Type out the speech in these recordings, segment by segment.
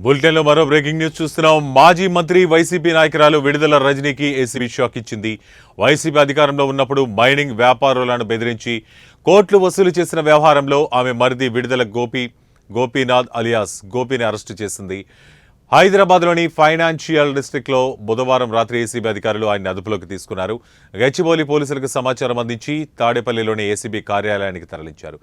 బులెటిన్లో మరో breaking news చూస్తున్నాం. మాజీ మంత్రి వైసీపీ నాయకురాలు విడుదల రజనీకి ఏసీబీ షాక్ ఇచ్చింది. వైసీపీ అధికారంలో ఉన్నప్పుడు మైనింగ్ వ్యాపారులను బెదిరించి కోట్లు వసూలు చేసిన వ్యవహారంలో ఆమె మరిది విడుదల గోపీనాథ్ అలియాస్ గోపిని అరెస్టు చేసింది. హైదరాబాద్లోని ఫైనాన్షియల్ డిస్ట్రిక్ట్లో బుధవారం రాత్రి ఏసీబీ అధికారులు ఆయన్ని అదుపులోకి తీసుకున్నారు. గచ్చిబౌలి పోలీసులకు సమాచారం అందించి తాడేపల్లిలోని ఏసీబీ కార్యాలయానికి తరలించారు.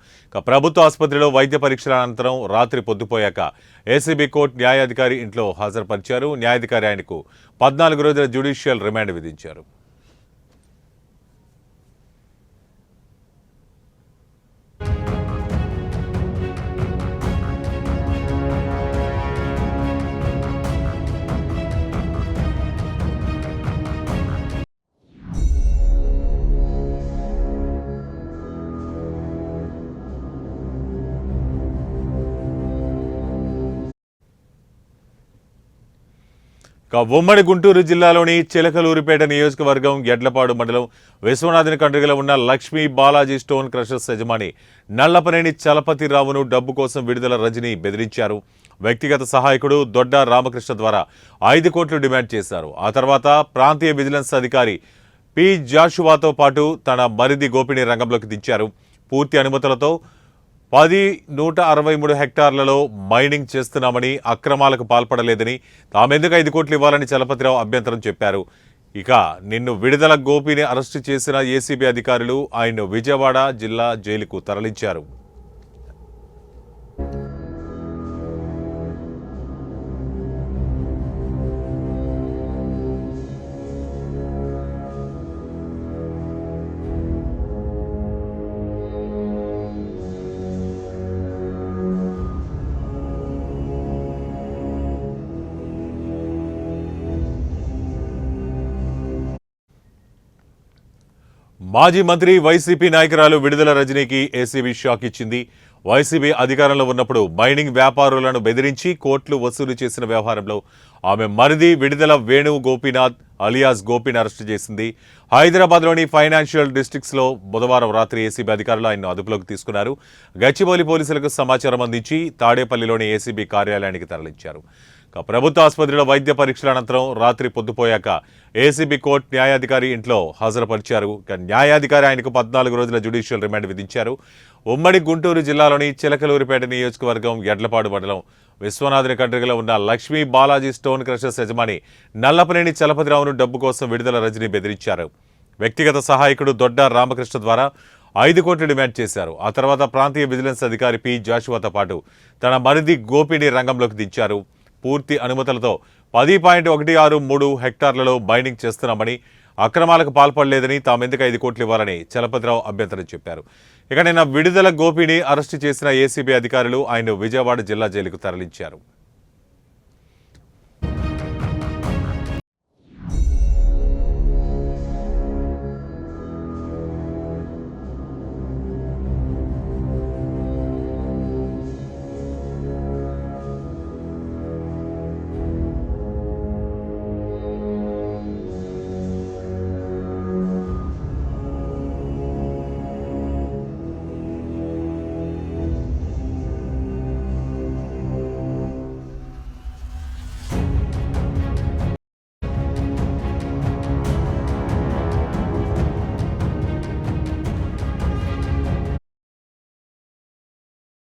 ప్రభుత్వ ఆసుపత్రిలో వైద్య పరీక్షల అనంతరం రాత్రి పొద్దుపోయాక ఏసీబీ కోర్టు న్యాయాధికారి ఇంట్లో హాజరుపరిచారు. న్యాయాధికారి ఆయనకు 14 రోజుల జ్యుడిషియల్ రిమాండ్ విధించారు. ఉమ్మడి గుంటూరు జిల్లాలోని చిలకలూరిపేట నియోజకవర్గం ఎడ్లపాడు మండలం విశ్వనాథుని కండ్రిగలో ఉన్న లక్ష్మీ బాలాజీ స్టోన్ క్రషర్స్ యజమాని నల్లపనేని చలపతిరావును డబ్బు కోసం విడుదల రజని బెదిరించారు. వ్యక్తిగత సహాయకుడు దొడ్డ రామకృష్ణ ద్వారా 5 కోట్లు డిమాండ్ చేశారు. ఆ తర్వాత ప్రాంతీయ విజిలెన్స్ అధికారి పి జాషువాతో పాటు తన మరిది గోపిని రంగంలోకి దించారు. పూర్తి అనుమతులతో 163 హెక్టార్లలో మైనింగ్ చేస్తున్నామని, అక్రమాలకు పాల్పడలేదని, తామెందుకు 5 కోట్లు ఇవ్వాలని చలపతిరావు అభ్యంతరం చెప్పారు. ఇక నిన్ను విడుదల గోపిని అరెస్టు చేసిన ఏసీబీ అధికారులు ఆయన్ను విజయవాడ జిల్లా జైలుకు తరలించారు. మాజీ మంత్రి వైసీపీ నాయకురాలు విడుదల రజనీకి ఏసీబీ షాక్ ఇచ్చింది. వైసీపీ అధికారంలో ఉన్నప్పుడు మైనింగ్ వ్యాపారులను బెదిరించి కోట్లు వసూలు చేసిన వ్యవహారంలో ఆమె మరిది విడుదల వేణు గోపీనాథ్ అలియాస్ గోపిని అరెస్టు చేసింది. హైదరాబాద్లోని ఫైనాన్షియల్ డిస్ట్రిక్ట్స్లో బుధవారం రాత్రి ఏసీబీ అధికారులు ఆయన్ను అదుపులోకి తీసుకున్నారు. గచ్చిబౌలి పోలీసులకు సమాచారం అందించి తాడేపల్లిలోని ఏసీబీ కార్యాలయానికి తరలించారు. ప్రభుత్వ ఆసుపత్రిలో వైద్య పరీక్షల అనంతరం రాత్రి పొద్దుపోయాక ఏసీబీ కోర్టు న్యాయాధికారి ఇంట్లో హాజరుపరిచారు. న్యాయాధికారి ఆయనకు 14 రోజుల జ్యుడిషియల్ రిమాండ్ విధించారు. ఉమ్మడి గుంటూరు జిల్లాలోని చిలకలూరిపేట నియోజకవర్గం ఎడ్లపాడు మండలం విశ్వనాథుని కండ్రిగలో ఉన్న లక్ష్మీ బాలాజీ స్టోన్ క్రషర్స్ యజమాని నల్లపనేని చలపతిరావును డబ్బు కోసం విడుదల రజని బెదిరించారు. వ్యక్తిగత సహాయకుడు దొడ్డ రామకృష్ణ ద్వారా 5 కోట్లు డిమాండ్ చేశారు. ఆ తర్వాత ప్రాంతీయ విజిలెన్స్ అధికారి పి జాషువాతో పాటు తన మరిది గోపిని రంగంలోకి దించారు. పూర్తి అనుమతులతో 10.163 హెక్టార్లలో మైనింగ్ చేస్తున్నామని, అక్రమాలకు పాల్పడలేదని, తామెందుకు 5 కోట్లు ఇవ్వాలని చలపతిరావు అభ్యంతరం చెప్పారు. ఇక నిన్న విడుదల గోపిని అరెస్టు చేసిన ఏసీబీ అధికారులు ఆయన విజయవాడ జిల్లా జైలుకు తరలించారు.